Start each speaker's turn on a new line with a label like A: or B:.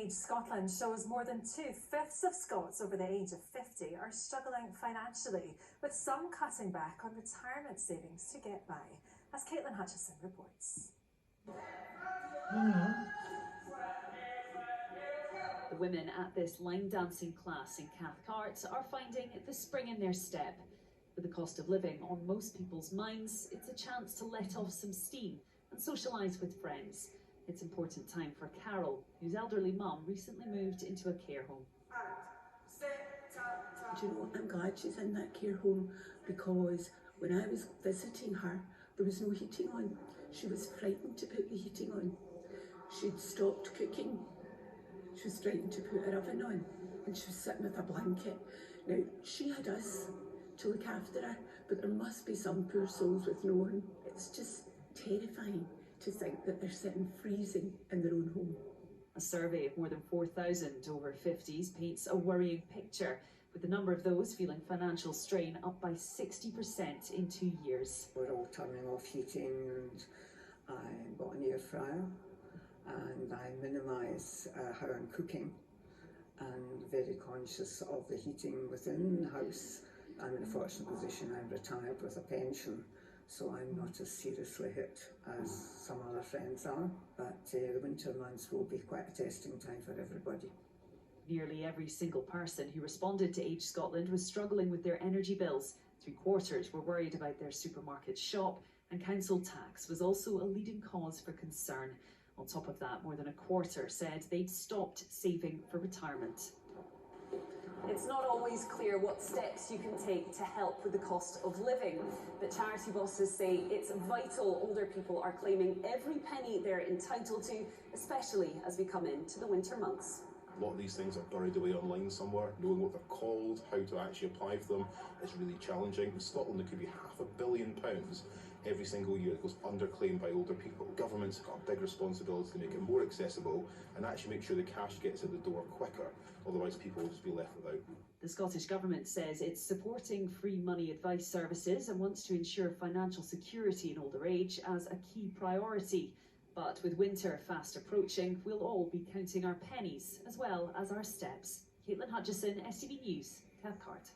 A: Age Scotland shows more than 2/5 of Scots over the age of 50 are struggling financially, with some cutting back on retirement savings to get by, as Caitlin Hutchison reports.
B: The women at this line dancing class in Cathcart are finding the spring in their step. With the cost of living on most people's minds, it's a chance to let off some steam and socialise with friends. It's important time for Carol, whose elderly mum recently moved into a care home.
C: Do you know, I'm glad she's in that care home, because when I was visiting her, there was no heating on. She was frightened to put the heating on. She'd stopped cooking. She was frightened to put her oven on, and she was sitting with a blanket. Now, she had us to look after her, but there must be some poor souls with no one. It's just terrifying to think that they're sitting freezing in their own home.
B: A survey of more than 4,000 over 50s paints a worrying picture, with the number of those feeling financial strain up by 60% in 2 years.
D: We're all turning off heating, and I bought an air fryer, and I minimise how I'm cooking, and very conscious of the heating within the house. I'm in a fortunate position. I'm retired with a pension, so I'm not as seriously hit as some other friends are, but the winter months will be quite a testing time for everybody.
B: Nearly every single person who responded to Age Scotland was struggling with their energy bills. 3/4 were worried about their supermarket shop, and council tax was also a leading cause for concern. On top of that, more than a quarter said they'd stopped saving for retirement.
E: It's not always clear what steps you can take to help with the cost of living, but charity bosses say it's vital older people are claiming every penny they're entitled to, especially as we come into the winter months.
F: A lot of these things are buried away online somewhere. Knowing what they're called, how to actually apply for them is really challenging. In Scotland, there could be £500 million every single year that goes underclaimed by older people. Governments have got a big responsibility to make it more accessible and actually make sure the cash gets in the door quicker. Otherwise, people will just be left without.
B: The Scottish Government says it's supporting free money advice services and wants to ensure financial security in older age as a key priority. But with winter fast approaching, we'll all be counting our pennies as well as our steps. Caitlin Hutchison, STV News, Cathcart.